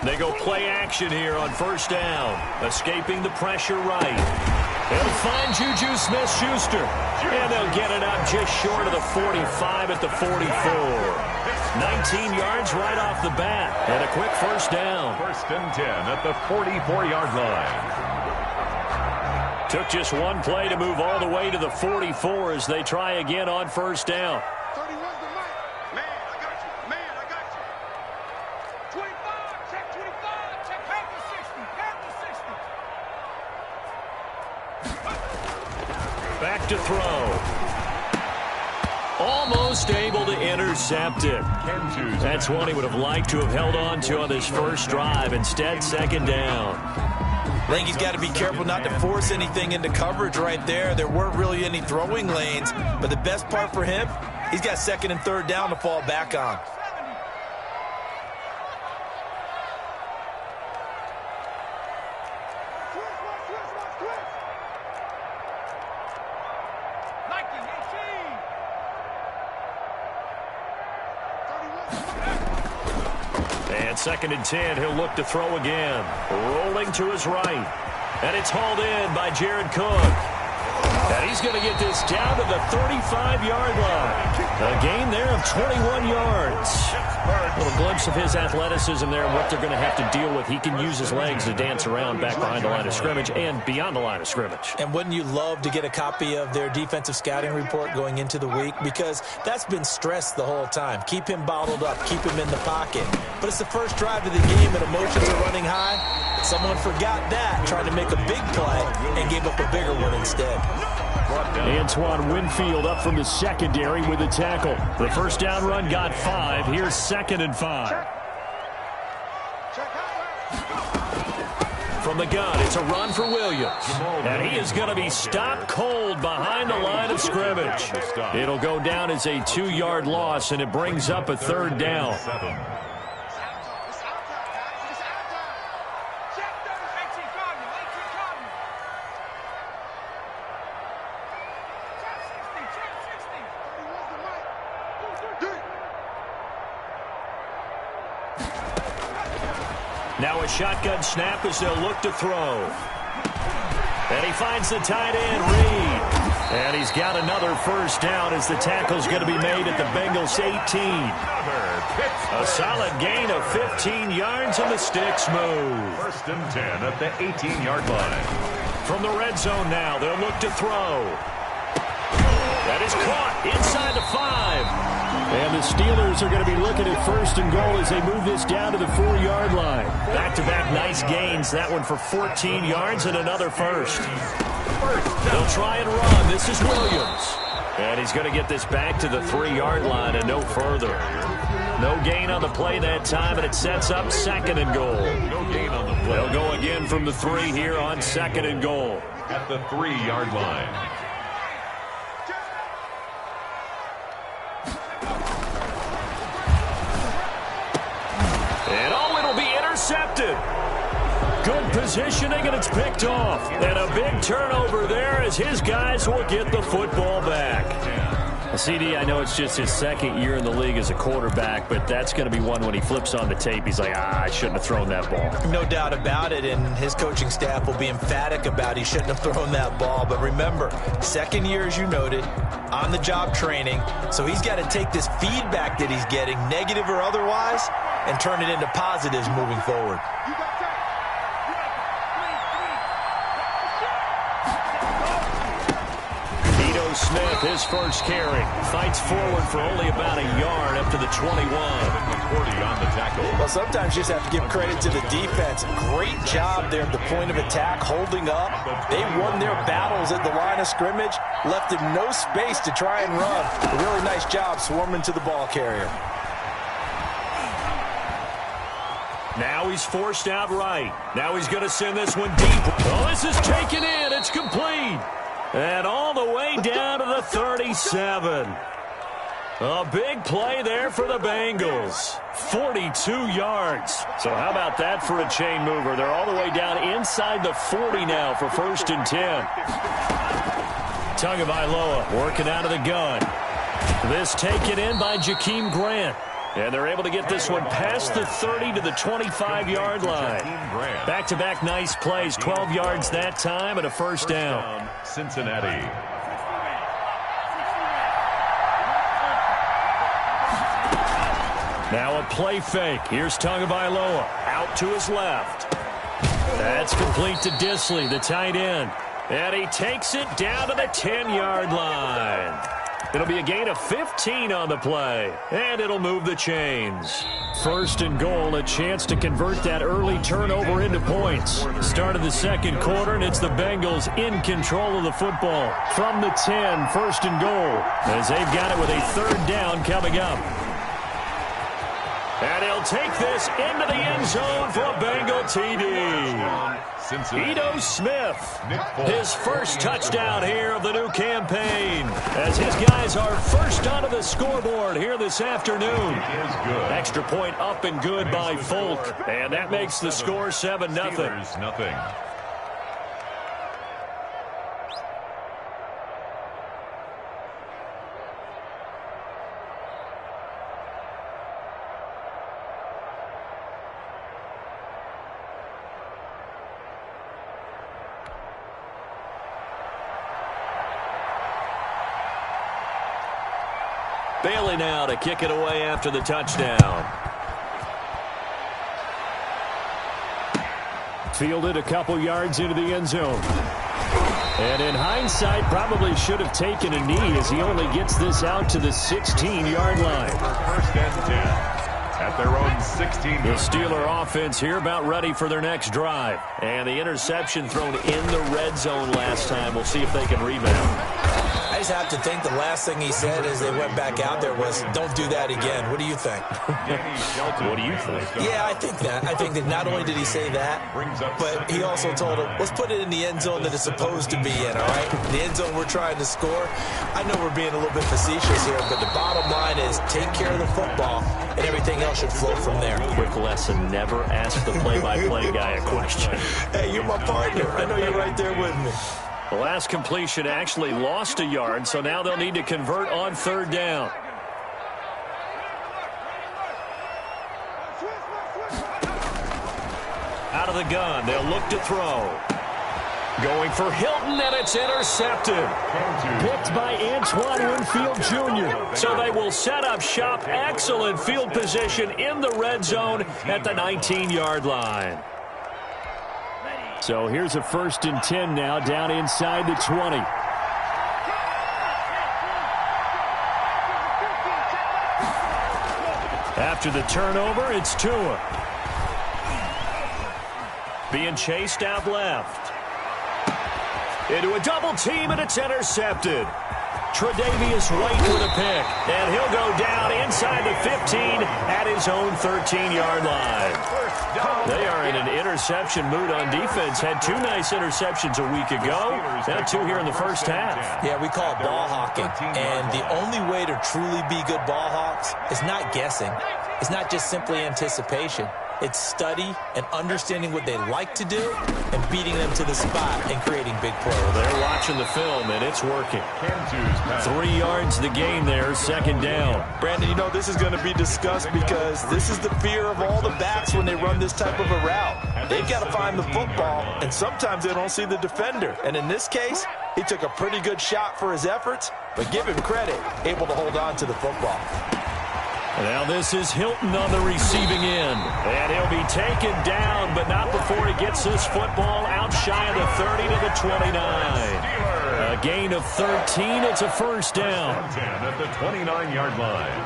They go play action here on first down. Escaping the pressure right. They'll find Juju Smith-Schuster. And they'll get it up just short of the 45 at the 44. 19 yards right off the bat. And a quick first down. 1st and 10 at the 44-yard line. Took just one play to move all the way to the 44 as they try again on first down. Back to throw. Almost able to intercept it. That's one he would have liked to have held on to on this first drive. Instead, second down. I think he's got to be careful not to force anything into coverage right there. There weren't really any throwing lanes. But the best part for him, he's got 2nd and 3rd down to fall back on. And 2nd and 10, he'll look to throw again. Rolling to his right. And it's hauled in by Jared Cook. And he's going to get this down to the 35-yard line. A gain there of 21 yards. A little glimpse of his athleticism there and what they're going to have to deal with. He can use his legs to dance around back behind the line of scrimmage and beyond the line of scrimmage. And wouldn't you love to get a copy of their defensive scouting report going into the week? Because that's been stressed the whole time. Keep him bottled up. Keep him in the pocket. But it's the first drive of the game and emotions are running high. Someone forgot that, trying to make a big play and gave up a bigger one instead. Antoine Winfield up from the secondary with a tackle. The first down run got 5. Here's 2nd and 5. From the gun, it's a run for Williams. And he is going to be stopped cold behind the line of scrimmage. It'll go down as a 2-yard loss, and it brings up a 3rd down. Now a shotgun snap as they'll look to throw. And he finds the tight end, Reed. And he's got another first down as the tackle's going to be made at the Bengals 18. A solid gain of 15 yards and the sticks move. 1st and 10 at the 18-yard line. From the red zone now, they'll look to throw. That is caught inside the 5. And the Steelers are going to be looking at 1st and goal as they move this down to the 4-yard line. Back-to-back nice gains. That one for 14 yards and another first. They'll try and run. This is Williams. And he's going to get this back to the 3-yard line and no further. No gain on the play that time, and it sets up 2nd and goal. No gain on the play. They'll go again from the 3 here on 2nd and goal. At the 3-yard line. Intercepted. Good positioning, and it's picked off. And a big turnover there as his guys will get the football back. CD, I know it's just his 2nd year in the league as a quarterback, but that's going to be one when he flips on the tape. He's like, I shouldn't have thrown that ball. No doubt about it, and his coaching staff will be emphatic about he shouldn't have thrown that ball. But remember, 2nd year, as you noted, on-the-job training, so he's got to take this feedback that he's getting, negative or otherwise, and turn it into positives moving forward. Smith, his first carry, fights forward for only about a yard up to the 21. 40 on the tackle. Well, sometimes you just have to give credit to the defense. Great job there at the point of attack, holding up. They won their battles at the line of scrimmage, left him no space to try and run. A really nice job swarming to the ball carrier. Now he's forced out right. Now he's going to send this one deep. Oh, this is taken in. It's complete. And all the way down to the 37. A big play there for the Bengals. 42 yards. So how about that for a chain mover? They're all the way down inside the 40 now for 1st and 10. Tagovailoa working out of the gun. This taken in by Jakeem Grant. And they're able to get this one past the 30 to the 25-yard line. Back-to-back nice plays, 12 yards that time and a first down. Cincinnati. Now a play fake. Here's Tagovailoa out to his left. That's complete to Disley, the tight end. And he takes it down to the 10-yard line. It'll be a gain of 15 on the play, and it'll move the chains. First and goal, a chance to convert that early turnover into points. Start of the second quarter, and it's the Bengals in control of the football. From the 10, first and goal, as they've got it with a third down coming up. And he'll take this into the end zone for a Bengal TD. Ito Smith, his first touchdown here of the new campaign, as his guys are first onto the scoreboard here this afternoon. Extra point up and good by Folk, and that makes the score 7-0. Bailey now to kick it away after the touchdown. Fielded a couple yards into the end zone. And in hindsight, probably should have taken a knee as he only gets this out to the 16-yard line. First and 10 at their own 16. The Steeler offense here about ready for their next drive. And the interception thrown in the red zone last time. We'll see if they can rebound. I just have to think the last thing he said as they went back out there was, don't do that again. What do you think? What do you think? Yeah, I think that. I think that not only did he say that, but he also told him, let's put it in the end zone that it's supposed to be in, all right? The end zone we're trying to score. I know we're being a little bit facetious here, but the bottom line is take care of the football, and everything else should flow from there. Quick lesson, never ask the play-by-play guy a question. Hey, you're my partner. I know you're right there with me. The last completion actually lost a yard, so now they'll need to convert on third down. Out of the gun, they'll look to throw. Going for Hilton, and it's intercepted. Picked by Antoine Winfield Jr. So they will set up shop. Excellent field position in the red zone at the 19-yard line. So here's a first and 10 now down inside the 20. After the turnover, it's Tua. Being chased out left. Into a double team, and it's intercepted. Tre'Davious White with a pick, and he'll go down inside the 15 at his own 13-yard line. They are in an interception mood on defense. Had two nice interceptions a week ago. Now two here in the first half. Yeah, we call it ball hawking. And the only way to truly be good ball hawks is not guessing. It's not just simply anticipation. It's study and understanding what they like to do and beating them to the spot and creating big plays. They're watching the film, and it's working. 3 yards the gain there, second down. Brandon, you know this is going to be discussed because this is the fear of all the backs when they run this type of a route. They've got to find the football, and sometimes they don't see the defender. And in this case, he took a pretty good shot for his efforts, but give him credit, able to hold on to the football. Now this is Hilton on the receiving end. And he'll be taken down, but not before he gets this football out shy of the 30 to the 29. A gain of 13. It's a first down. 10 at the 29-yard line.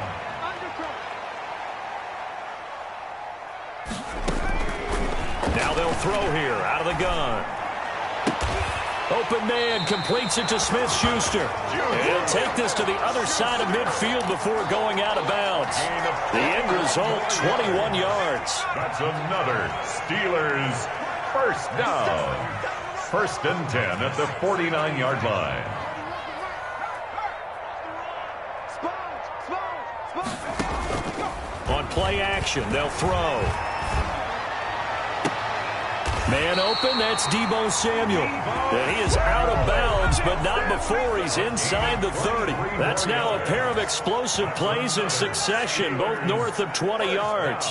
Now they'll throw here out of the gun. Open man completes it to Smith-Schuster. And he'll take this to the other side of midfield before going out of bounds. The end result, 21 yards. That's another Steelers first down. First and 10 at the 49-yard line. On play action, they'll throw. Man open, that's Deebo Samuel. And he is out of bounds, but not before he's inside the 30. That's now a pair of explosive plays in succession, both north of 20 yards.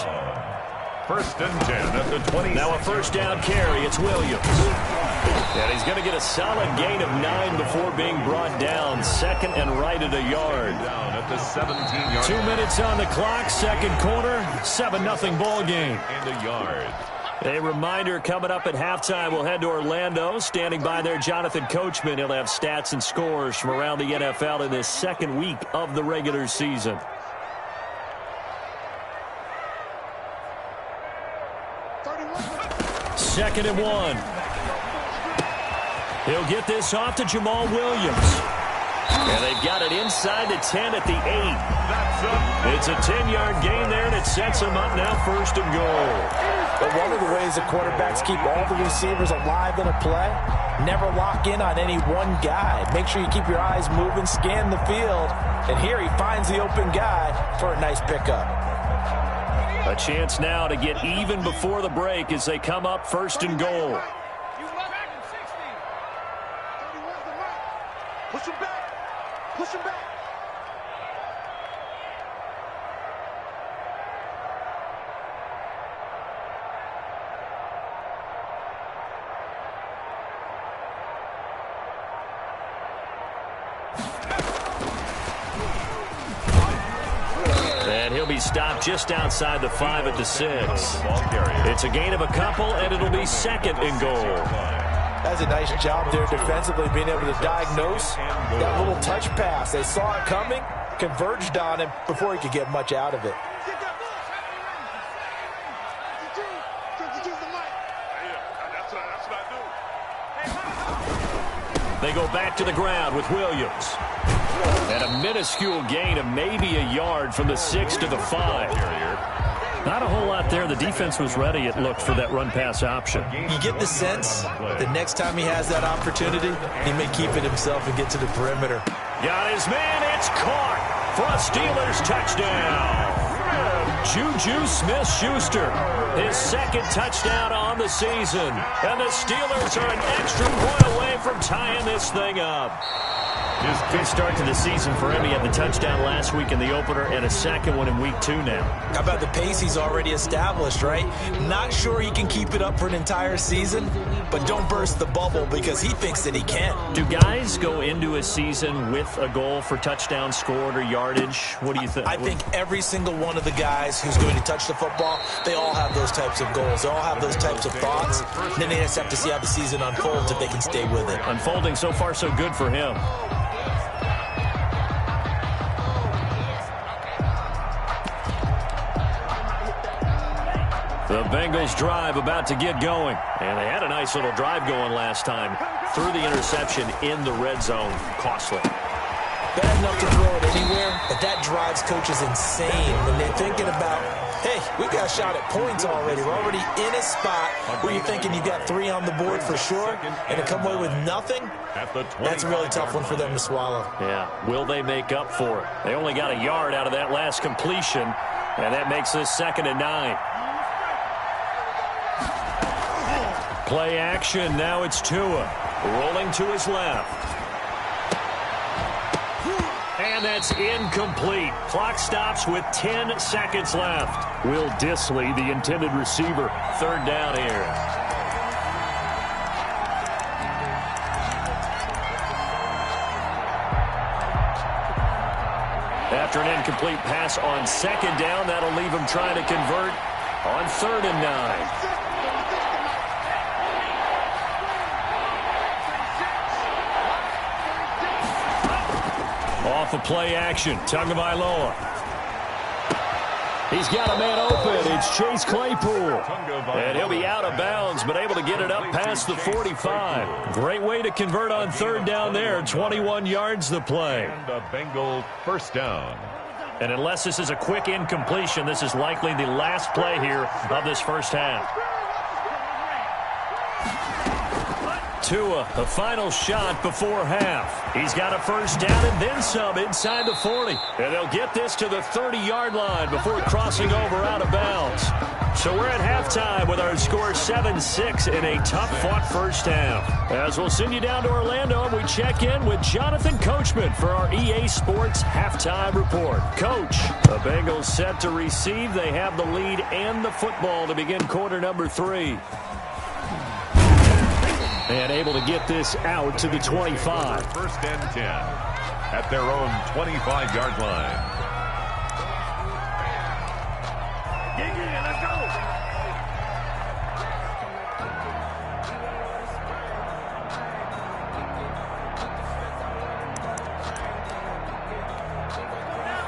First and 10 at the 20. Now a first down carry, it's Williams. And he's going to get a solid gain of 9 before being brought down. Second and right at a yard. Down at the 17-yard. 2 minutes on the clock, second quarter, 7-0 ball game. And a yard. A reminder, coming up at halftime, we'll head to Orlando. Standing by there, Jonathan Coachman. He'll have stats and scores from around the NFL in this second week of the regular season. Second and 1. He'll get this off to Jamal Williams. And they've got it inside the 10 at the 8. It's a 10-yard gain there, and it sets them up now first and goal. But one of the ways the quarterbacks keep all the receivers alive in a play, never lock in on any one guy. Make sure you keep your eyes moving, scan the field. And here he finds the open guy for a nice pickup. A chance now to get even before the break as they come up first and goal. Push him back. Push him back. And he'll be stopped just outside the 5 at the 6. It's a gain of a couple, and it'll be second and goal. That's a nice job there defensively, being able to diagnose that little touch pass. They saw it coming, converged on him before he could get much out of it. They go back to the ground with Williams. And a minuscule gain of maybe a yard from the 6 to the 5. Not a whole lot there. The defense was ready, it looked, for that run-pass option. You get the sense that next time he has that opportunity, he may keep it himself and get to the perimeter. Got his man. It's caught for a Steelers touchdown. Juju Smith-Schuster, his second touchdown on the season. And the Steelers are an extra point away from tying this thing up. Good start to the season for him. He had the touchdown last week in the opener and a second one in week 2 now. How about the pace he's already established, right? Not sure he can keep it up for an entire season, but don't burst the bubble because he thinks that he can. Do guys go into a season with a goal for touchdown scored or yardage? What do you think? I think every single one of the guys who's going to touch the football, they all have those types of goals. They all have those types of thoughts. And then they just have to see how the season unfolds if they can stay with it. Unfolding so far so good for him. The Bengals drive about to get going. And they had a nice little drive going last time. Threw the interception in the red zone. Costly. Bad enough to throw it anywhere, but that drives coaches insane when they're thinking about, hey, we've got a shot at points already. We're already in a spot where you're thinking you've got 3 on the board for sure, and to come away with nothing, that's a really tough one for them to swallow. Yeah, will they make up for it? They only got a yard out of that last completion, and that makes this 2nd and 9. Play action, now it's Tua. Rolling to his left. And that's incomplete. Clock stops with 10 seconds left. Will Dissly, the intended receiver. 3rd down here. After an incomplete pass on 2nd down, that'll leave him trying to convert on 3rd and 9. Off of play action, Tagovailoa. He's got a man open. It's Chase Claypool. And he'll be out of bounds, but able to get it up past the 45. Great way to convert on 3rd down there. 21 yards the play. And the Bengals first down. And unless this is a quick incompletion, this is likely the last play here of this first half. Tua, the final shot before half. He's got a first down and then some inside the 40. And they'll get this to the 30-yard line before crossing over out of bounds. So we're at halftime with our score 7-6 in a tough-fought first half. As we'll send you down to Orlando, and we check in with Jonathan Coachman for our EA Sports Halftime Report. Coach, the Bengals set to receive. They have the lead and the football to begin quarter number 3. And able to get this out to the 25. First and 10 at their own 25-yard line. Let's go.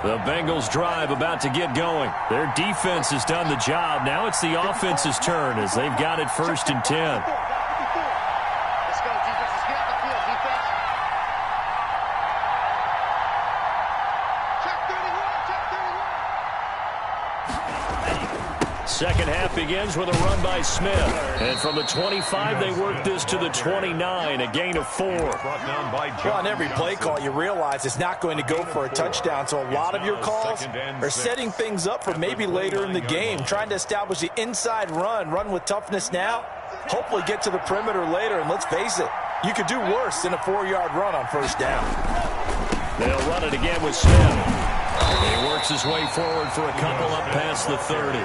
The Bengals drive about to get going. Their defense has done the job. Now it's the offense's turn as they've got it first and 10. Second half begins with a run by Smith. And from the 25, they work this to the 29, a gain of 4. Well, on every play call, you realize it's not going to go for a touchdown. So a lot of your calls are setting things up for maybe later in the game, trying to establish the inside run with toughness now, hopefully get to the perimeter later. And let's face it, you could do worse than a 4-yard run on first down. They'll run it again with Smith. He works his way forward for a couple up past the 30.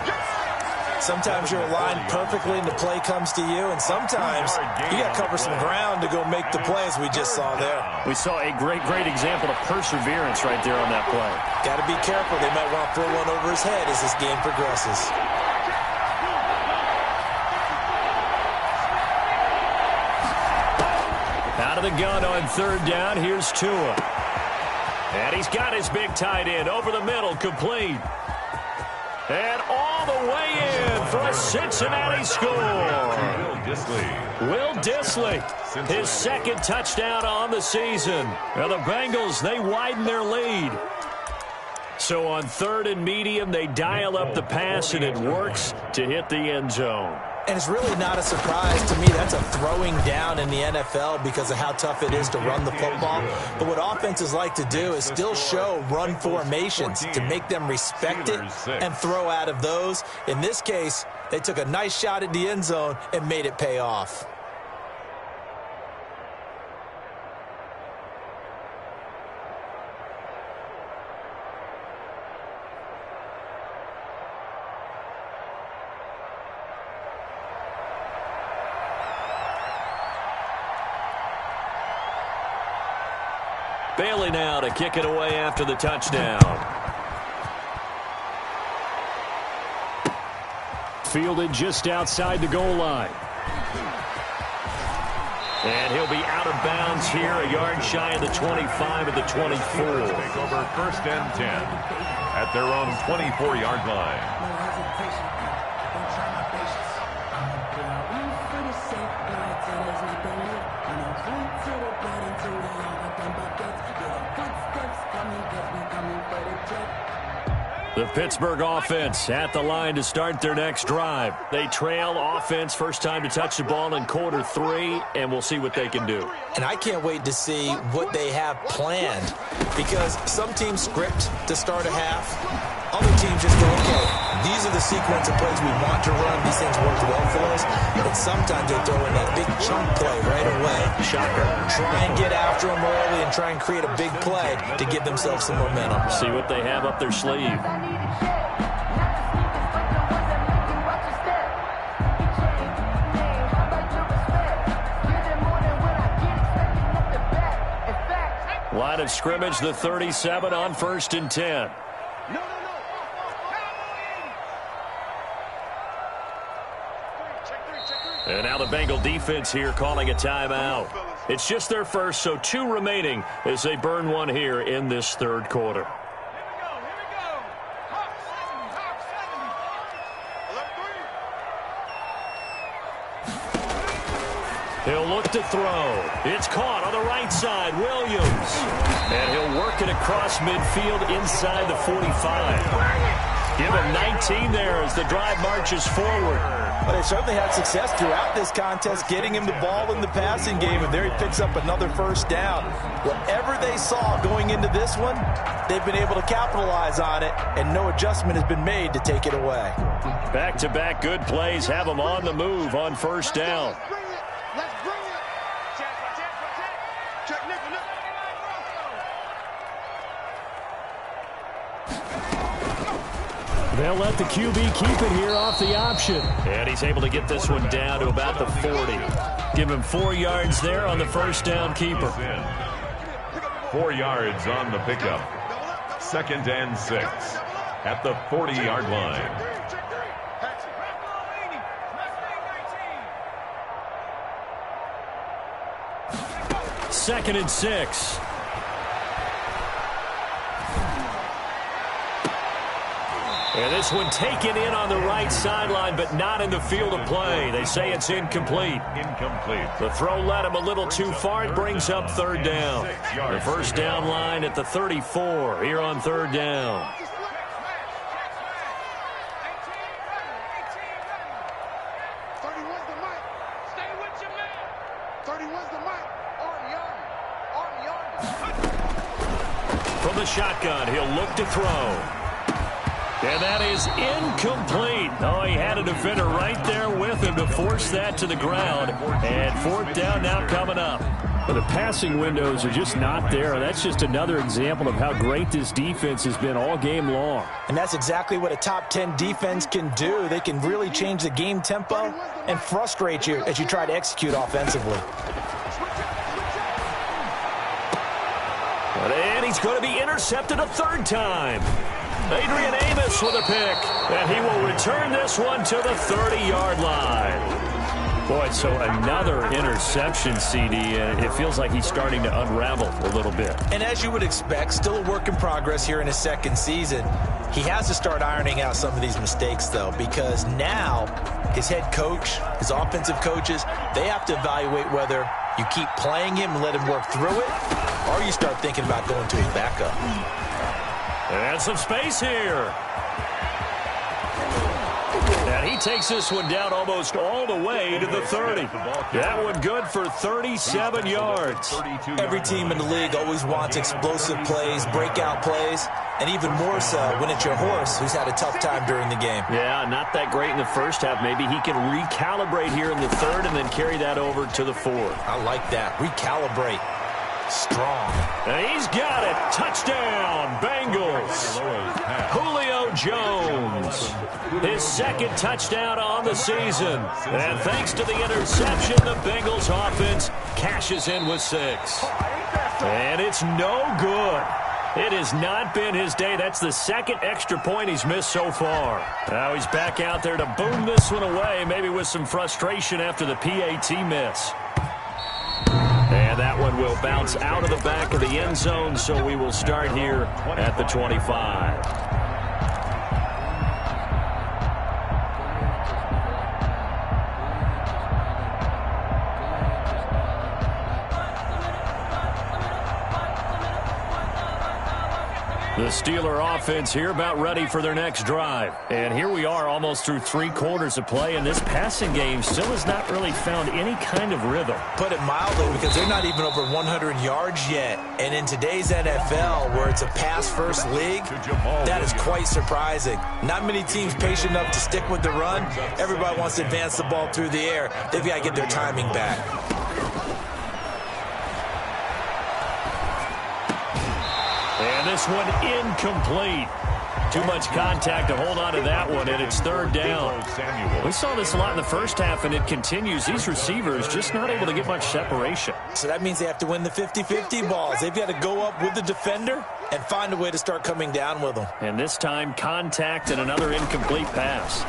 Sometimes you're aligned perfectly and the play comes to you, and sometimes you got to cover some ground to go make the play, as we just saw there. We saw a great example of perseverance right there on that play. Got to be careful. They might want to throw one over his head as this game progresses. Out of the gun on third down, here's Tua. And he's got his big tight end over the middle, complete. And all the way in for a Cincinnati score. Will Dissly, his second touchdown on the season. Now the Bengals, they widen their lead. So on third and medium, they dial up the pass, and it works to hit the end zone. And it's really not a surprise to me. That's a throwing down in the NFL because of how tough it is to run the football. But what offenses like to do is still show run formations to make them respect it and throw out of those. In this case, they took a nice shot at the end zone and made it pay off. Bailey now to kick it away after the touchdown. Fielded just outside the goal line. And he'll be out of bounds here, a yard shy of the 25 of the 24. Take over first and 10 at their own 24-yard line. The Pittsburgh offense at the line to start their next drive. They trail offense, first time to touch the ball in quarter 3, and we'll see what they can do. And I can't wait to see what they have planned, because some teams script to start a half. Other teams just go, okay, these are the sequence of plays we want to run. These things work well for us. And sometimes they throw in that big chunk play right away. Shocker. Try and get after them early and try and create a big play to give themselves some momentum. See what they have up their sleeve. Line of scrimmage, the 37 on first and 10. And now the Bengal defense here calling a timeout. It's just their first, so 2 remaining as they burn one here in this third quarter. He'll look to throw. It's caught on the right side, Williams. And he'll work it across midfield inside the 45. Give him 19 there as the drive marches forward. Well, they certainly had success throughout this contest, getting him the ball in the passing game, and there he picks up another first down. Whatever they saw going into this one, they've been able to capitalize on it, and no adjustment has been made to take it away. Back-to-back good plays have him on the move on first down. Let's bring it. Check nickel. They'll let the QB keep it here off the option. And he's able to get this one down to about the 40. Give him 4 yards there on the first down keeper. 4 yards on the pickup. 2nd and 6 at the 40-yard line. Second and 6. And this one taken in on the right sideline, but not in the field of play. They say it's incomplete. The throw led him a little too far. It brings up third down. The first down line at the 34 here on third down. From the shotgun, he'll look to throw. And that is incomplete. Oh, he had a defender right there with him to force that to the ground. And fourth down now coming up. Well, the passing windows are just not there. That's just another example of how great this defense has been all game long. And that's exactly what a top 10 defense can do. They can really change the game tempo and frustrate you as you try to execute offensively. And he's going to be intercepted a third time. Adrian Amos with a pick, and he will return this one to the 30-yard line. Boy, so another interception, CD, and it feels like he's starting to unravel a little bit. And as you would expect, still a work in progress here in his second season. He has to start ironing out some of these mistakes, though, because now his head coach, his offensive coaches, they have to evaluate whether you keep playing him and let him work through it, or you start thinking about going to his backup. And some space here. And he takes this one down almost all the way to the 30. That one good for 37 yards. Every team in the league always wants explosive plays, breakout plays, and even more so when it's your horse who's had a tough time during the game. Yeah, not that great in the first half. Maybe he can recalibrate here in the third and then carry that over to the fourth. I like that. Recalibrate. Strong. And he's got it. Touchdown, Bengals. Julio Jones. His second touchdown on the season. And thanks to the interception, the Bengals offense cashes in with 6. And it's no good. It has not been his day. That's the second extra point he's missed so far. Now he's back out there to boom this one away, maybe with some frustration after the PAT miss. And that one will bounce out of the back of the end zone, so we will start here at the 25. The Steeler offense here about ready for their next drive. And here we are almost through 3 quarters of play, and this passing game still has not really found any kind of rhythm. Put it mildly, because they're not even over 100 yards yet. And in today's NFL, where it's a pass-first league, that is quite surprising. Not many teams patient enough to stick with the run. Everybody wants to advance the ball through the air. They've got to get their timing back. And this one incomplete. Too much contact to hold on to that one, and it's third down. We saw this a lot in the first half, and it continues. These receivers just not able to get much separation. So that means they have to win the 50-50 balls. They've got to go up with the defender and find a way to start coming down with them. And this time, contact and another incomplete pass.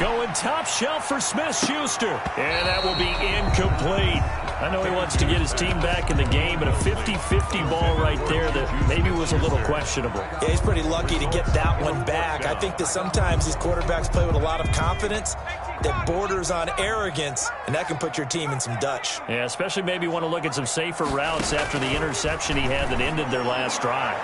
Going top shelf for Smith-Schuster. And that will be incomplete. I know he wants to get his team back in the game, but a 50-50 ball right there that maybe was a little questionable. Yeah, he's pretty lucky to get that one back. I think that sometimes these quarterbacks play with a lot of confidence that borders on arrogance, and that can put your team in some Dutch. Yeah, especially maybe want to look at some safer routes after the interception he had that ended their last drive.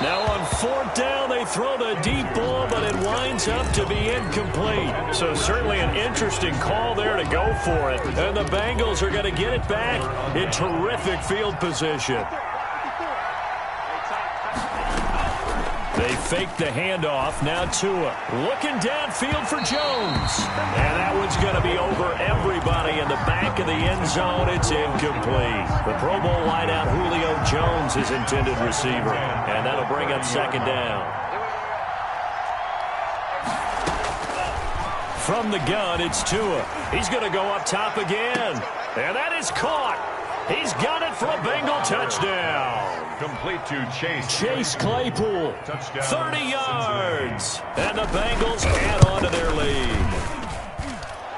Now on fourth down, they throw the deep ball, but it winds up to be incomplete. So certainly an interesting call there to go for it. And the Bengals are going to get it back in terrific field position. They fake the handoff. Now Tua looking downfield for Jones. And that one's going to be over everybody in the back of the end zone. It's incomplete. The Pro Bowl wideout Julio Jones is intended receiver. And that'll bring up second down. From the gun, it's Tua. He's going to go up top again. And that is caught. He's got it for a Bengal touchdown. Complete to Chase. Chase Claypool, touchdown. 30 yards. And the Bengals add on to their lead.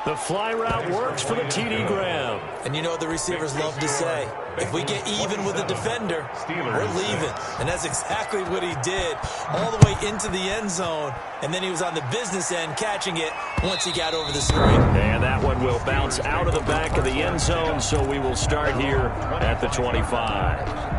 The fly route works for the TD Graham. And you know what the receivers love to say? If we get even with the defender, we're leaving. And that's exactly what he did all the way into the end zone. And then he was on the business end catching it once he got over the screen. And that one will bounce out of the back of the end zone, so we will start here at the 25.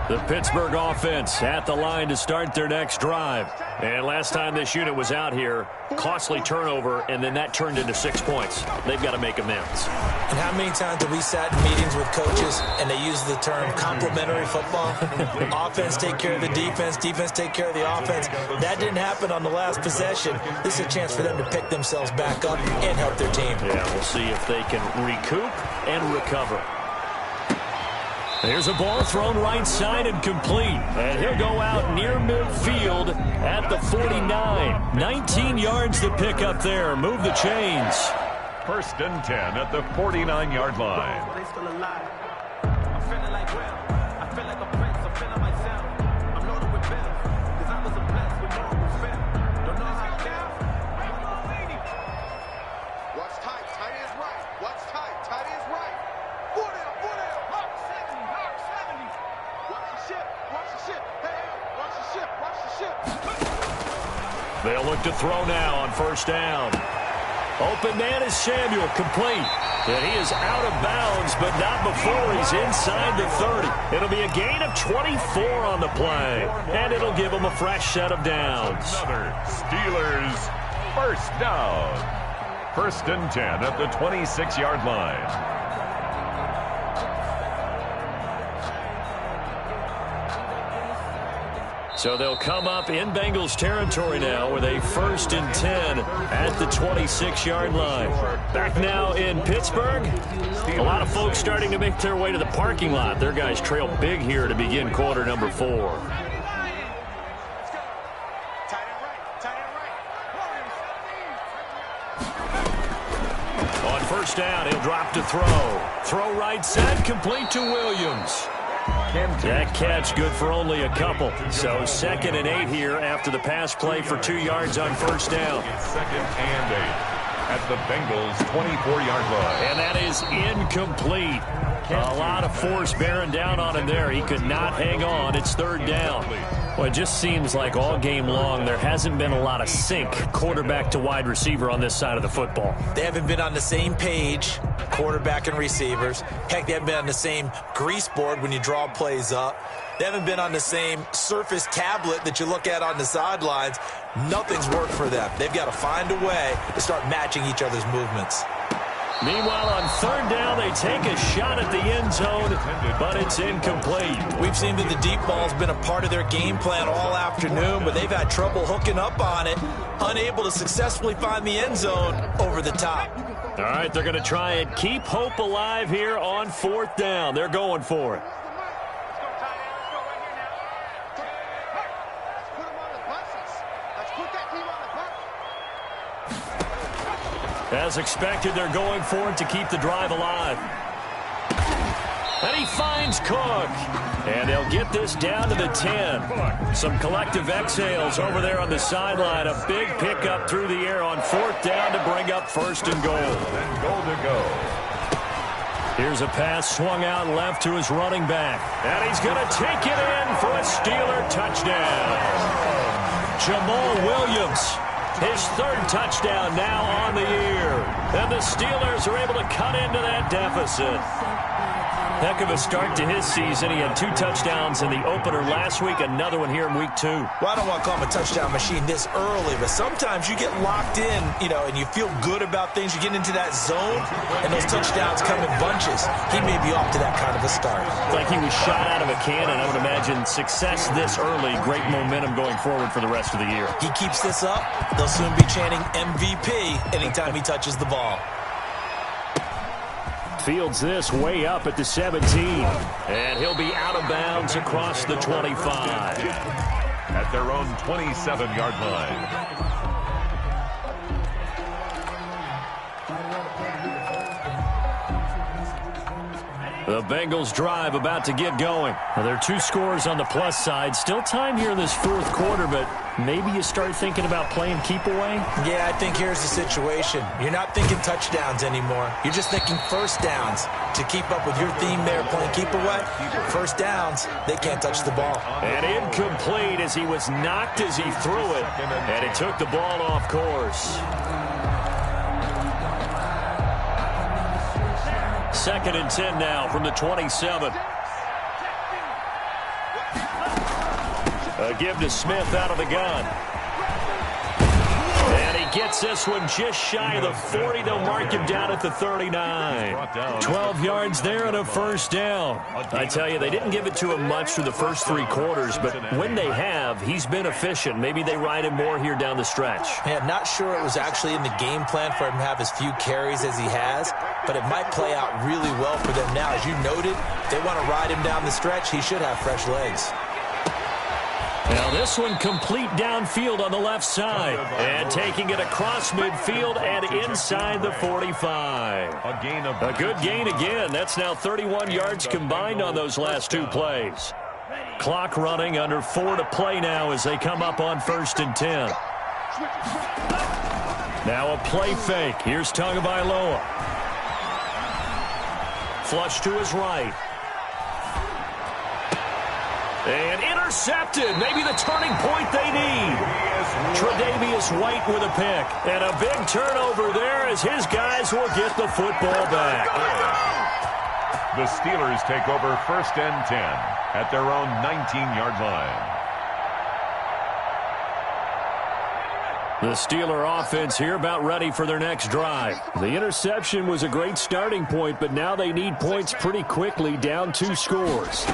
The Pittsburgh offense at the line to start their next drive. And last time this unit was out here, costly turnover, and then that turned into 6 points. They've got to make amends. And how many times have we sat in meetings with coaches and they use the term complementary football? Offense take care of the defense, defense take care of the offense. That didn't happen on the last possession. This is a chance for them to pick themselves back up and help their team. Yeah, we'll see if they can recoup and recover. There's a ball thrown right side and complete. And he'll go out near midfield at the 49. 19 yards to pick up there. Move the chains. First and 10 at the 49-yard line. They'll look to throw now on first down. Open man is Samuel, complete. And he is out of bounds, but not before he's inside the 30. It'll be a gain of 24 on the play, and it'll give him a fresh set of downs. Another Steelers first down. First and 10 at the 26-yard line. So they'll come up in Bengals territory now with a first and 10 at the 26-yard line. Back now in Pittsburgh. A lot of folks starting to make their way to the parking lot. Their guys trail big here to begin quarter number 4. On first down, he'll drop to throw. Throw right side, complete to Williams. That catch good for only a couple. So second and 8 here after the pass play for 2 yards on first down. Second and 8 at the Bengals 24-yard line. And that is incomplete. A lot of force bearing down on him there. He could not hang on. It's third down. Well, it just seems like all game long there hasn't been a lot of sync quarterback to wide receiver on this side of the football. They haven't been on the same page, quarterback and receivers. Heck, they haven't been on the same grease board when you draw plays up. They haven't been on the same Surface tablet that you look at on the sidelines. Nothing's worked for them. They've got to find a way to start matching each other's movements. Meanwhile, on third down, they take a shot at the end zone, but it's incomplete. We've seen that the deep ball's been a part of their game plan all afternoon, but they've had trouble hooking up on it, unable to successfully find the end zone over the top. All right, they're going to try and keep hope alive here on fourth down. They're going for it. As expected, they're going for it to keep the drive alive. And he finds Cook. And they'll get this down to the 10. Some collective exhales over there on the sideline. A big pickup through the air on fourth down to bring up first and goal. And goal to go. Here's a pass swung out left to his running back. And he's going to take it in for a Steeler touchdown. Jamal Williams. His third touchdown now on the year. And the Steelers are able to cut into that deficit. Heck of a start to his season. He had 2 touchdowns in the opener last week, another one here in week 2. Well, I don't want to call him a touchdown machine this early, but sometimes you get locked in, and you feel good about things. You get into that zone, and those touchdowns come in bunches. He may be off to that kind of a start. It's like he was shot out of a cannon. I would imagine success this early, great momentum going forward for the rest of the year. He keeps this up, they'll soon be chanting MVP anytime he touches the ball. Fields this way up at the 17. And he'll be out of bounds across the 25. At their own 27-yard line. The Bengals drive about to get going. Well, there are 2 scores on the plus side. Still time here in this 4th quarter, but maybe you start thinking about playing keep away? Yeah, I think here's the situation. You're not thinking touchdowns anymore. You're just thinking first downs. To keep up with your theme there, playing keep away, first downs, they can't touch the ball. And incomplete as he was knocked as he threw it, and it took the ball off course. 2nd and 10 now from the 27. A give to Smith out of the gun. And he gets this one just shy of the 40. They'll mark him down at the 39. 12 yards there and a first down. I tell you, they didn't give it to him much through the first 3 quarters, but when they have, he's been efficient. Maybe they ride him more here down the stretch. Yeah, not sure it was actually in the game plan for him to have as few carries as he has, but it might play out really well for them now. As you noted, if they want to ride him down the stretch, he should have fresh legs. Now this one complete downfield on the left side. And taking it across midfield and inside the 45. A good gain again. That's now 31 yards combined on those last 2 plays. Clock running, under 4 to play now as they come up on 1st and 10. Now a play fake. Here's Tagovailoa. Flush to his right. And intercepted. Maybe the turning point they need. Tre'Davious White with a pick. And a big turnover there as his guys will get the football back. The Steelers take over 1st and 10 at their own 19-yard line. The Steeler offense here about ready for their next drive. The interception was a great starting point, but now they need points pretty quickly, down 2 scores.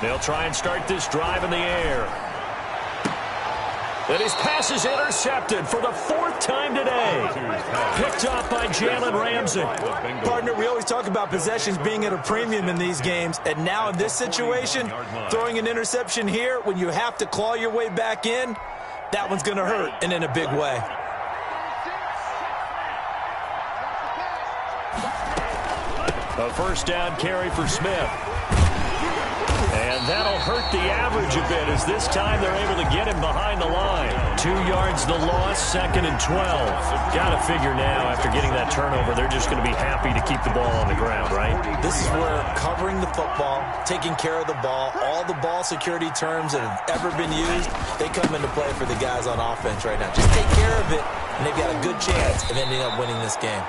They'll try and start this drive in the air. And his pass is intercepted for the 4th time today. Picked off by Jalen Ramsey. Partner, we always talk about possessions being at a premium in these games. And now in this situation, throwing an interception here when you have to claw your way back in, that one's going to hurt, and in a big way. A first down carry for Smith. And that'll hurt the average a bit as this time they're able to get him behind the line. 2 yards the loss, 2nd and 12. Got to figure now after getting that turnover, they're just going to be happy to keep the ball on the ground, right? This is where covering the football, taking care of the ball, all the ball security terms that have ever been used, they come into play for the guys on offense right now. Just take care of it, and they've got a good chance of ending up winning this game.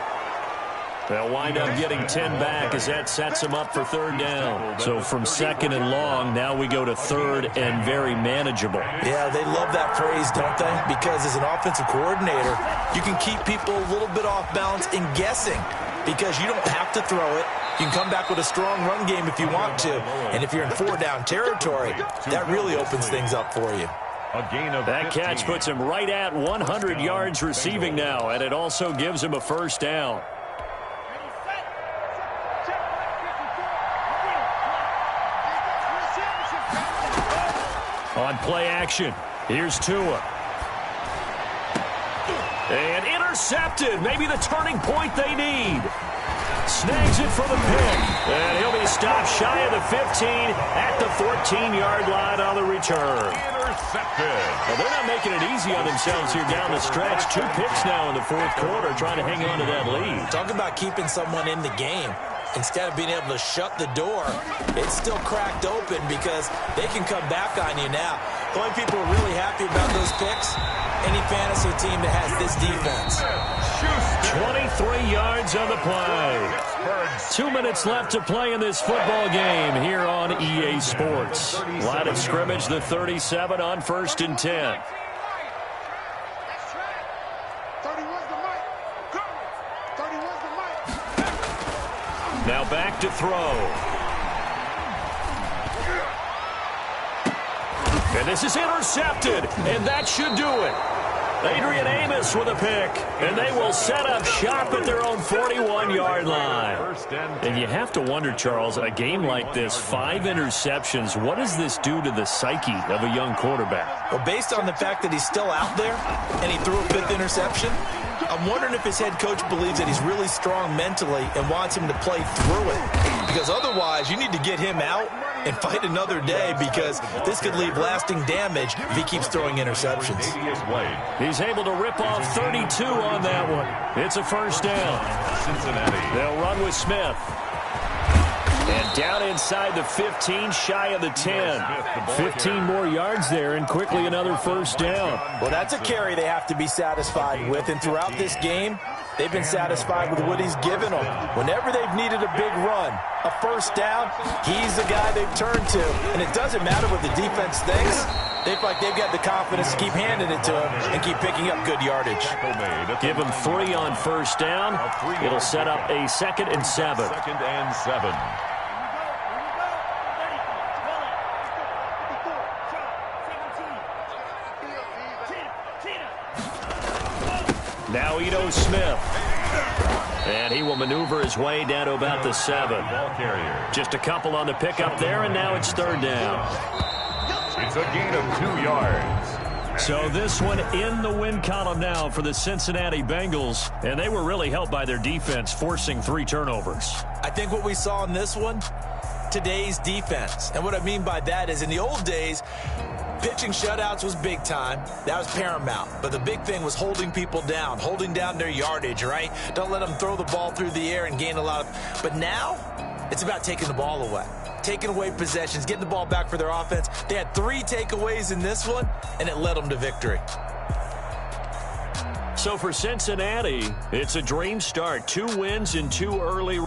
They'll wind up getting 10 back as that sets them up for 3rd down. So from 2nd and long, now we go to 3rd and very manageable. Yeah, they love that phrase, don't they? Because as an offensive coordinator, you can keep people a little bit off balance in guessing because you don't have to throw it. You can come back with a strong run game if you want to. And if you're in 4-down territory, that really opens things up for you. A gain of that 15. Catch puts him right at 100 yards receiving now, and it also gives him a first down. On play action, here's Tua. And intercepted. Maybe the turning point they need. Snags it for the pick. And he'll be stopped shy of the 15 at the 14-yard line on the return. Intercepted. Well, they're not making it easy on themselves here down the stretch. 2 picks now in the 4th quarter trying to hang on to that lead. Talk about keeping someone in the game. Instead of being able to shut the door, it's still cracked open because they can come back on you now. The only people who are really happy about those picks, any fantasy team that has this defense. 23 yards on the play. 2 minutes left to play in this football game here on EA Sports. Line of scrimmage, the 37 on 1st and 10. Now back to throw. And this is intercepted, and that should do it. Adrian Amos with a pick, and they will set up shop at their own 41-yard line. And you have to wonder, Charles, a game like this, 5 interceptions, what does this do to the psyche of a young quarterback? Well, based on the fact that he's still out there and he threw a 5th interception, I'm wondering if his head coach believes that he's really strong mentally and wants him to play through it. Because otherwise, you need to get him out and fight another day, because this could leave lasting damage if he keeps throwing interceptions. He's able to rip off 32 on that one. It's a first down. Cincinnati. They'll run with Smith. And down inside the 15, shy of the 10. 15 more yards there, and quickly another first down. Well, that's a carry they have to be satisfied with, and throughout this game, they've been satisfied with what he's given them. Whenever they've needed a big run, a first down, he's the guy they've turned to. And it doesn't matter what the defense thinks. They feel like they've got the confidence to keep handing it to him and keep picking up good yardage. Give him 3 on first down. It'll set up a 2nd and 7. 2nd and 7. Now Ito Smith. And he will maneuver his way down to about the 7. Ball carrier. Just a couple on the pickup there, and now it's 3rd down. It's a gain of 2 yards. So this one in the win column now for the Cincinnati Bengals, and they were really helped by their defense, forcing 3 turnovers. I think what we saw in this one, today's defense. And what I mean by that is, in the old days, pitching shutouts was big time. That was paramount. But the big thing was holding people down, holding down their yardage, right? Don't let them throw the ball through the air and gain a lot of... But now, it's about taking the ball away. Taking away possessions, getting the ball back for their offense. They had 3 takeaways in this one, and it led them to victory. So for Cincinnati, it's a dream start. 2 wins in 2 early...